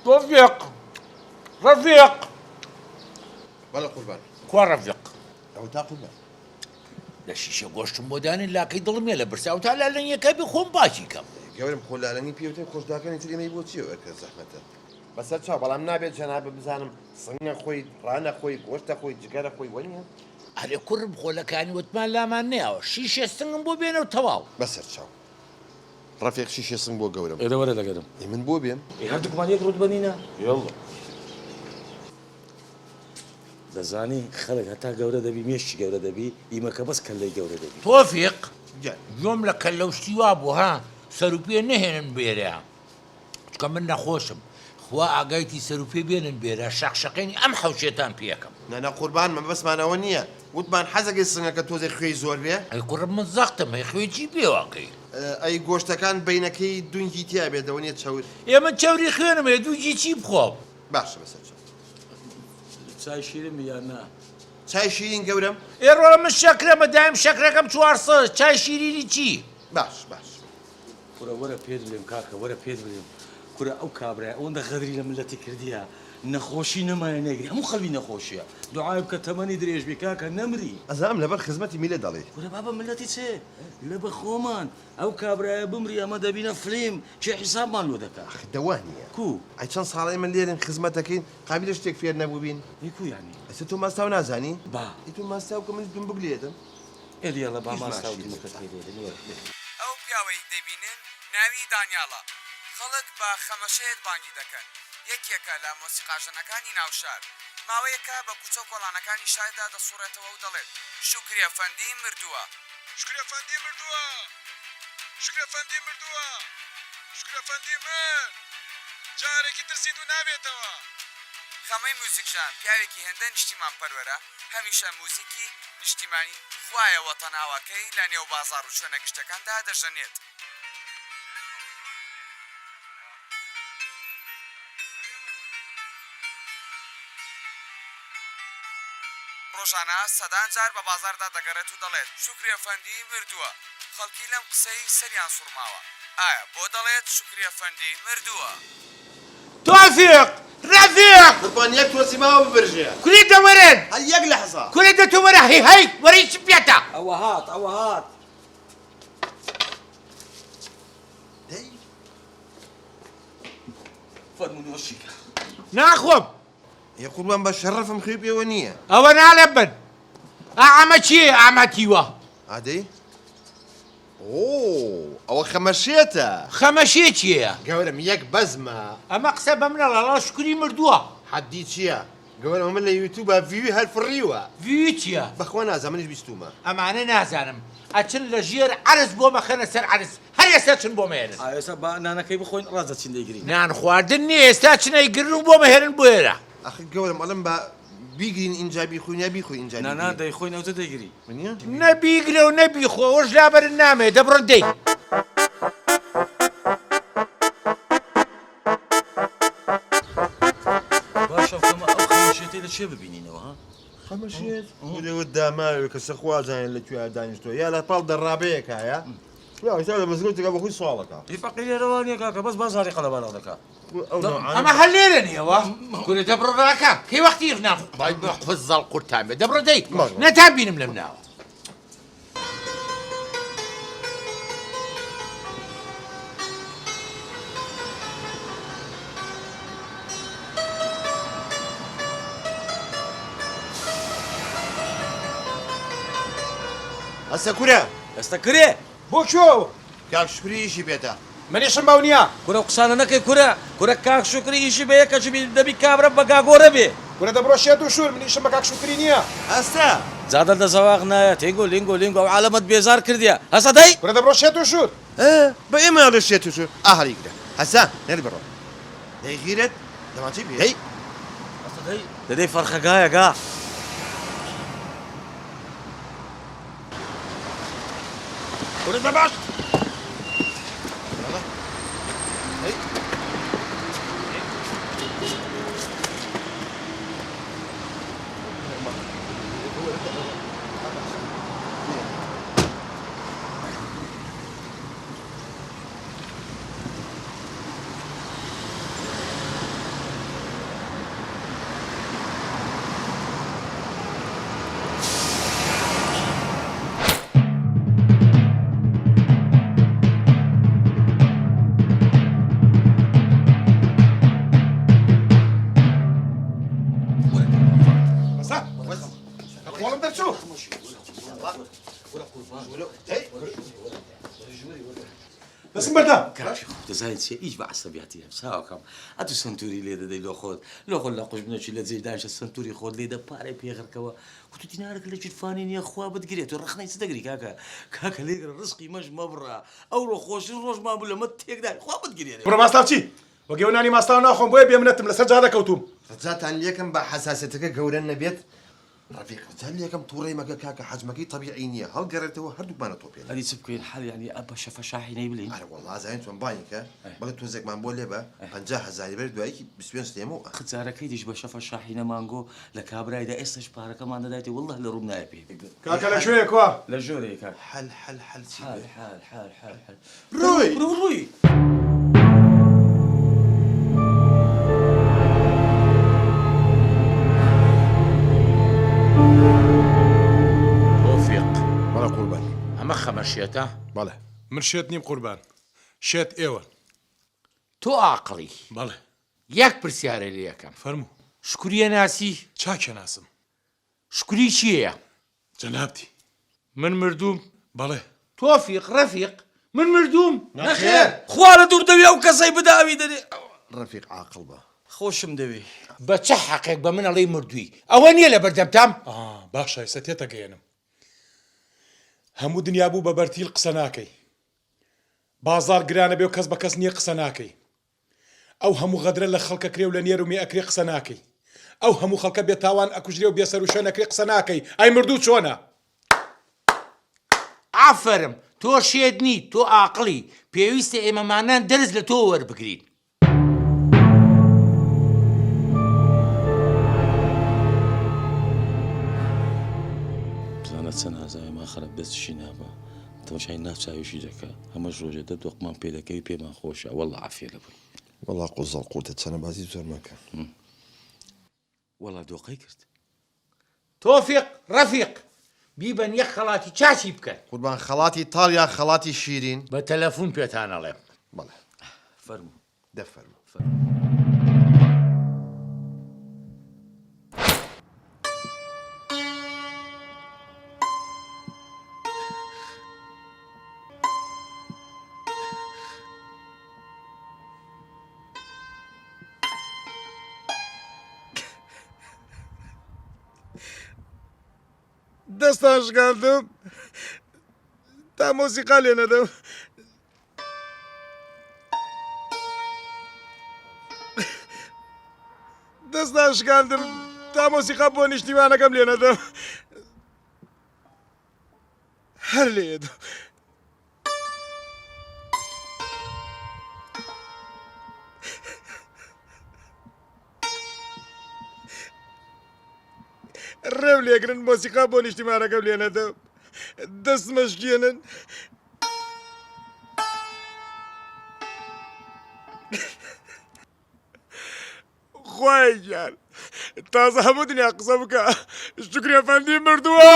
توفيق رفيق بەڵە قوربان کوا ڕەفیق ئەو تا قوربان لە شیشە گۆشتم بۆ دانین لاکەی دڵمێ لە برسا و تا لالەنیەکە بخۆم باشی کەم گەورم خۆلالەنی پێوتەی خۆشداکانی ترێمەی بۆ چیە ئەرکە زەحمەتە بەسەر چاو بەڵام نابێت جەنابە بزانم سنگە خۆی ڕانە خۆی گۆشتە خۆی جگەرە خۆی وەنیە هەرێ کوڕم خۆلەکانی وتمان لامان نەیەوە شیشە سنگم بۆ بێنەوە تەواو بەسەر چاو ڕەفیق شیشە سنگ بۆ گەورم ئێرە وەرە لەگەرم من بۆ بێم هەردووکمان یەک ڕوت بەنینە یاڵڵا دەزانی خەڵک هەتا گەورە دەبی مێشتی گەورە دەبی ئیمەکە بەس کەلەی گەورە دەبی تۆفیق گوێم لە کەلەوشتی وا بوو ها سەروپێ نەهێنن بێرە چکە من نەخۆشم خوا ئاگایتی سەروپێ بێنن بێرە شەقشەقێنی ئەم حەوشێتان پێەکەم نەنا قوربان من بەسمانەوە نییە وتمان حەزەکەی سنگەکە تۆزێک خوێی زۆر بێ ئەی کوڕم من زەختم هەی خوێکی پێواقی ئەی گۆشتەکان بینەکەی دونگی تیا بێتەوە نیە چاور ئێمە چاوری خوێنم هێ دووجی چی بخۆم باشە بەسەر چاو چای شیرم یان نا چای شیرین گەورم ئێڕۆ من شەکرەمە دایم شەکرەکەم چوارسە چای شیرینی چی باش باش کورە وەرە پێت برێم کاکە وەرە پێت برێم کورە ئەو کابرای ئەوەندە غەدری لە ملەتی کردیە نەخۆشی نەمایە نەگری هەموو خەڵکی نەخۆشیە دوعای بکە تەمەنی درێژ بێ کاکە نەمری ئەزام لەبەر خزمەتی میلە دەڵێ کورە بابە ملەتی چێ لە بە خۆمان ئەو کابرایە بمری ئەمە دەبینە فلیم چێ حیسابمان لۆ دەکات دەوا نییە کو ئەی چەند ساڵی من لێرن خزمەتەکەین قابلە شتێک فێر نەبوو بین نیکو یانی ئەسە تۆ ماستاو نازانی با ئیتو ماستاو کە من دوم بگلێتم ئێلیەڵە با ماستاوتمەکە ئەو پیاوەی دەبینن ناوی دانیاڵە خەڵک بە خەمەشەیەت بانگی دەکەن یەکێکە لە مۆسیقاژنەکانی ناوشار ماوەیەکە بە کوچە و کۆڵانەکانی شاردا دەسوڕێتەوە و دەڵێت شکری ئەفەندی مردووە شکری ئەفەندی مردووە شکری ئەفەندی مردووە شکری ئەفەندی مرد جارێکی ترسید و نابێتەوە خەمەی موزیکژان پیاوێکی هێندە نیشتیمان پەروەرە هەمیشە موزیکی نیشتیمانی خوایە وەتەناوەکەی لە نێو بازاڕ و شوێنە گشتەکاندا دەژەنێت ڕۆژانە سەدان جار بە بازاردا دەگەڕێت و دەڵێت شکری ئەفەندی مردووە خەڵکی لەم قسەی سەریان سوورماوە ئایا بۆ دەڵێت شکری ئەفەندی مردووە تۆفیق ڕەفیق قوربان یەک تۆسی ماوە ببرژێ کوریتە وەرن هەر یەک لەحزە کوریتە تۆ وەرە هەی هەی وەرەی چ پێتە ئەوە هات ئەوە هات دەی فەرمونۆشیکە ناخۆم یە قوربان بە شەڕەفم خوێ پێوە نییە ئەوە نالێ بن ئەمە چیە ئامەتیوە ئادەی ئەوە خەمەشێتە خەمەشێ چییە گەورم یەک بەزمە ئەمە قسە بە منە لەڵا شکری مردووە حەدی چییە گەورم من لە یوتیوبە ڤیوی هەر فڕیوە وی چییە بەخوا نازانمنیش بیستومە ئەمانە نازانم ئەچن لە ژێر عرز بۆ مەخەنە سەر عرز هەر ئێستا چن بۆ مێنن ئێستا با نانەکەی بخۆین ڕازە چین دەیگرین نان خواردن نیە ئێستا چنەی گرن و بۆ مەهێنن بۆ ئێرە ئەخ گەورم ئەڵم بە بیگرین ئینجا بیخۆین یا بیخۆی ئینجا نانا دەیخۆین ئەوتە دەیگری منیە نەبیگرە و نەبیخۆ ئەوش لابەرن نامێ دەبڕن دەی باشە ئەو خەمەشێتەی لە چێ ببینینەوە ها خەمەشێت لەوە داماوێ کە سەخوازانێت لەکوێ دانیشتۆ یا لە پاڵ دەڕابەیەکایە تا لە مزگەوتێکە بەخۆی سوڵەکە هی فەقیر لێرەوانیە کاکە بەس بازاری قەلەبانە دەکات ئەمە هەر لێرە نیەوە گورە دەبڕڕاکە کەی وەختی ناخ زەڵ قورتان بێ دەبڕە دەی نەتان بینم لەم ناوە ئەسە کورە ئێستا کرێ بۆ چۆ کاک شکری ئیشی بێتە منیشم باو نییە کورە قسانە نەکەی کورە کاک شکری ئیشی بە یەکە دەبی کابرە بە گاگۆرە بێ کورە دەبڕۆ شێت و شور منیشم بە کاک شکری نییە ئەستا زادە دەزەواق نایە تێگۆ لینگۆ ئەو عالەمەت بێزار کردیە هەسە دەی کورە دەبڕۆ شێت و شور بە ئێمە لە شێت و شور ئاهەریگرە هەسا نەری بڕۆ دەیگیرێت دەماچی بێ هەی دەدەی فەرخەگایە گا کورە دەباش دەستم بەردە کاکی خۆ دەزانیت چێ هیچ بە عەسەبیاتی هەم چاوەکەم ئەتو سنتوری لێ دەدەی لۆ خۆت لۆ خۆت لە قوش بنەچی لە جێی دانیشە سنتوری خۆت لێدە پارەی پێغڕکەوە وتو دینارێک لە جوتفانی نییە خوا بتگرێت و ڕخنەی چ دەگری کاکە لێگرە ڕزقی مەش مەبڕە ئەو ڕۆ خۆشی ڕۆژمان بوو لەمە تێکدای خوا بتگرێت بڕۆ ماستاوچی وەگەونانی ماستاو ناخۆم بۆیە بێمنەتم لەسەر جا دەکەوتوم ڕجاتان لێکم بە حەساسەتەکە گەورە نەبێت ڕفیق ڕجان لێکم تووڕێ مەگە کاکە حەجمەکەی طبیعی نییە هەڵگەڕێتەوە هەردووکمانە تۆپێن ئەدی چ بکەین حەڵ یعنی ئەبە شەفە شاحینەی بلین ئەرە وەڵڵا زانین چۆن باینکە بەڵێ تۆزێکمان بۆ لێبە 50,000 بەر دواییکی 25 سلێمەوە خجارەکەی دیش بە شەفە شاحینە مانگۆ لە کابرایدا ئێستش پارەکەمان دەدایێت وەڵڵه لە ڕووم نایە پێ کاکە لە کوێیە کوا لە ژۆرەیە کاک حەل چی حال ڕووی ڕووی تۆفیق بەڵە قوربان ئەمە خەمەشێتە بەڵێ من شێت نیم قوربان شێت ئێوە تۆ عاقڵی بەڵێ یەک پرسیارە لێ یەکەم فەرموو شکوریە ناسی چاکێ ناسم شکوری چییە؟ جەنابتی من مردوم بەڵێ تۆفیق ڕەفیق من مردوم نەخێر خوا لە دووردەوی ئەو کەسەی بداوی دەرێ ڕفیق عاقڵ بە خۆشم دەوێ بە چه حەقێک بە من ئەڵێی مردووی ئەوە نییە لە بەردەمتام باشە ئێستا تێتەگەێنم هەموو دنیا بوو بە بەرتیل قسە ناکەی بازار گرانە بێ و کەس بە کەس نییە قسە ناکەی ئەو هەموو غەدرە لە خەڵکە کرێ و لە نێرومی ئەکرێ قسە ناکەی ئەو هەموو خەڵکە بێتاوان ئەکوژرێ و بێسەر و شوێنەکرێ قسە ناکەی ئای مردوو چۆنە ئافرم تۆ شێت نی تۆ عاقڵی پێویستە ئێمەمانان دەرز لە تۆ وەربگرین بزانە چەند ئازای ماخەرە دەستشی نابە تەماشای ناوچاویشی دەکە هەمەش ڕۆژێ دەدۆقمان پێ دەکەوی پێمان خۆشە وەڵڵا عافیە لە بووی وەڵا قوزەڵ قوتە چەنە بازی زۆر مەکە وەڵا دۆقەی کرد تۆفیق ڕەفیق بیبەن یەک خەڵاتی چاچی بکەن قوربان خەڵاتی تاڵ یا خەڵاتی شیرین بە تەلەفۆن پێتان ئەڵێم بەڵێ فەرموو دەفەرمە دەستان شکاندم تا مۆسیقا لێ نەدەم دەستان شکاندم تا مۆسیقا بۆ نیشتیوانەکەم لێ نەدەم هەر لێدم ڕێو لێگرن مۆسیقا بۆ نیشتیمانەکەم لێ نەدەم دەست مەشکێنن خوای گیان تازە هەموو دنیا قسە بکە شکری ئەفەندی مردووە